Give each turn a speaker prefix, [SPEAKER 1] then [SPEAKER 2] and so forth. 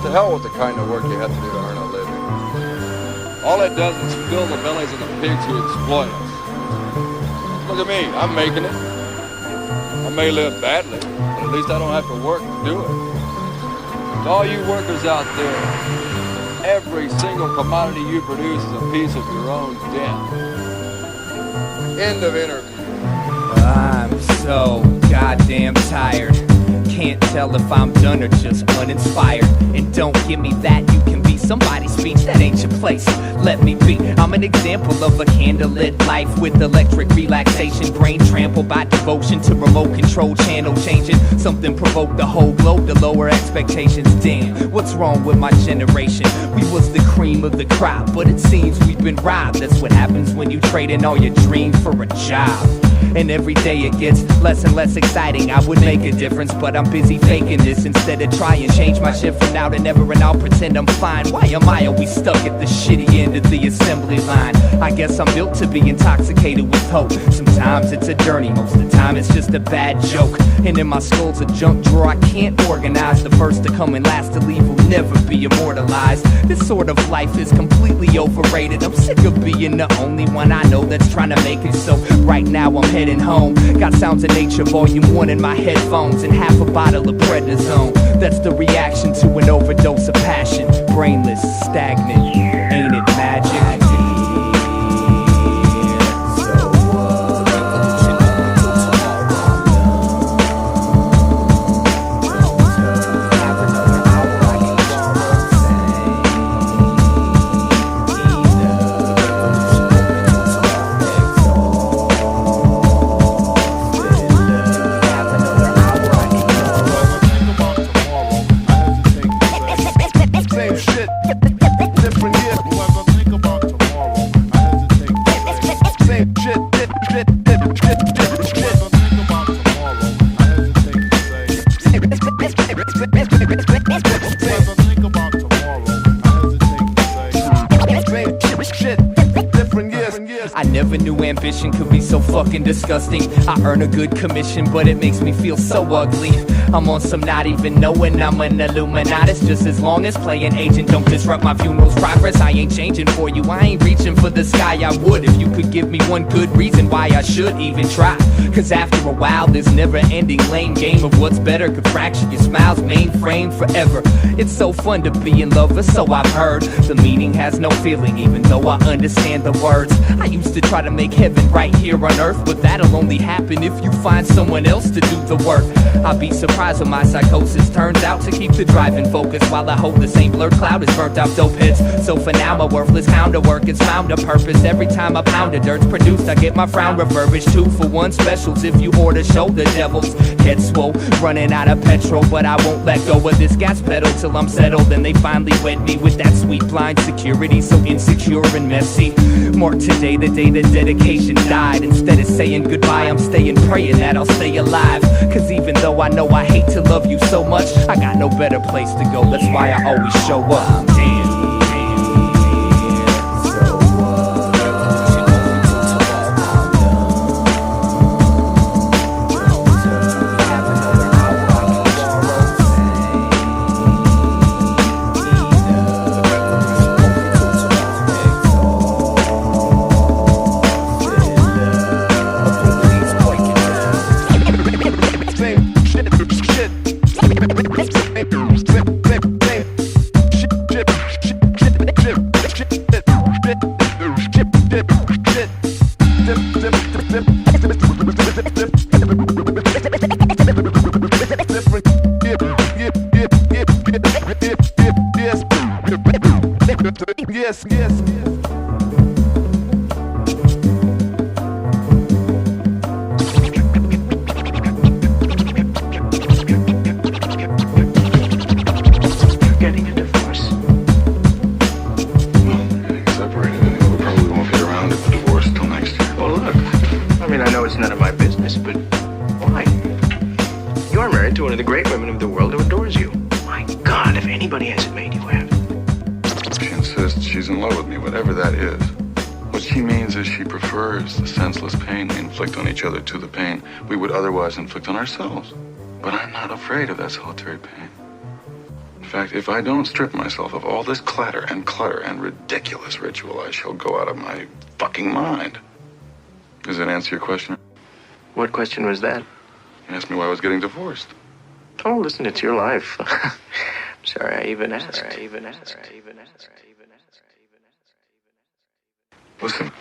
[SPEAKER 1] To hell with the kind of work you have to do to earn a living. All it does is fill the bellies of the pigs who exploit us. Look at me, I'm making it. I may live badly, but at least I don't have to work to do it. To all you workers out there, every single commodity you produce is a piece of your own death. End of interview.
[SPEAKER 2] I'm so goddamn tired. Can't tell if I'm done or just uninspired. And don't give me that, you can be somebody's speech, that ain't your place. Let me be, I'm an example of a candlelit life with electric relaxation. Brain trampled by devotion to remote control channel changing. Something provoked the whole globe to lower expectations. Damn, what's wrong with my generation? We was the cream of the crop, but it seems we've been robbed. That's what happens when you trade in all your dreams for a job. And every day it gets less and less exciting. I would make a difference, but I'm busy faking this instead of trying. Change my shit from now to never, and I'll pretend I'm fine. Why am I always stuck at the shitty end of the assembly line? I guess I'm built to be intoxicated with hope. Sometimes it's a journey, most of the time it's just a bad joke. And in my skull's a junk drawer I can't organize. The first to come and last to leave will never be immortalized. This sort of life is completely overrated. I'm sick of being the only one I know that's trying to make it. So right now I'm heading home. Got Sounds of Nature Volume 1 in my headphones and half a bottle of prednisone. That's the reaction to an overdose of passion. Brainless, stagnant, ain't it magic? I never knew ambition could be so fucking disgusting. I earn a good commission, but it makes me feel so ugly. I'm on some not even knowing I'm an Illuminatus. Just as long as playing agent don't disrupt my funeral's progress. I ain't changing for you, I ain't reaching for the sky. I would if you could give me one good reason why I should even try. Cause after a while this never-ending lame game of what's better could fracture your smile's mainframe forever. It's so fun to be in love, or so I've heard. The meaning has no feeling even though I understand the words. I used to try to make heaven right here on earth, but that'll only happen if you find someone else to do the work. I'll be surprised when my psychosis turns out to keep the driving focus, while I hope the same blurred cloud has burnt out dope hits. So for now my worthless hound of work has found a purpose. Every time a pound of dirt's produced I get my frown refurbished. 2 for 1 specials if you order shoulder devils. Head swole, running out of petrol, but I won't let go of this gas pedal till I'm settled. And they finally wed me with that sweet blind security, so insecure and messy. Mark today the day the dedication died. Instead of saying goodbye I'm staying praying that I'll stay alive. Cause even though I know I hate to love you so much, I got no better place to go, that's why I always show up. Damn.
[SPEAKER 3] Yes, yes, yes.
[SPEAKER 4] Getting a divorce.
[SPEAKER 5] Well, getting separated anyway. We probably won't get around to the divorce till next year.
[SPEAKER 4] Well, look, I mean, I know it's none of my business, but why? You're married to one of the great women of the world who adores you. My God, if anybody hasn't made you happy.
[SPEAKER 5] She insists she's in love with me, whatever that is. What she means is she prefers the senseless pain we inflict on each other to the pain we would otherwise inflict on ourselves. But I'm not afraid of that solitary pain. In In fact, if I don't strip myself of all this clatter and clutter and ridiculous ritual, I shall go out of my fucking mind. Does that answer your question?
[SPEAKER 4] What question was that?
[SPEAKER 5] You asked me why I was getting divorced.
[SPEAKER 4] Oh, listen, it's your life. Sorry, I even asked.
[SPEAKER 5] Listen.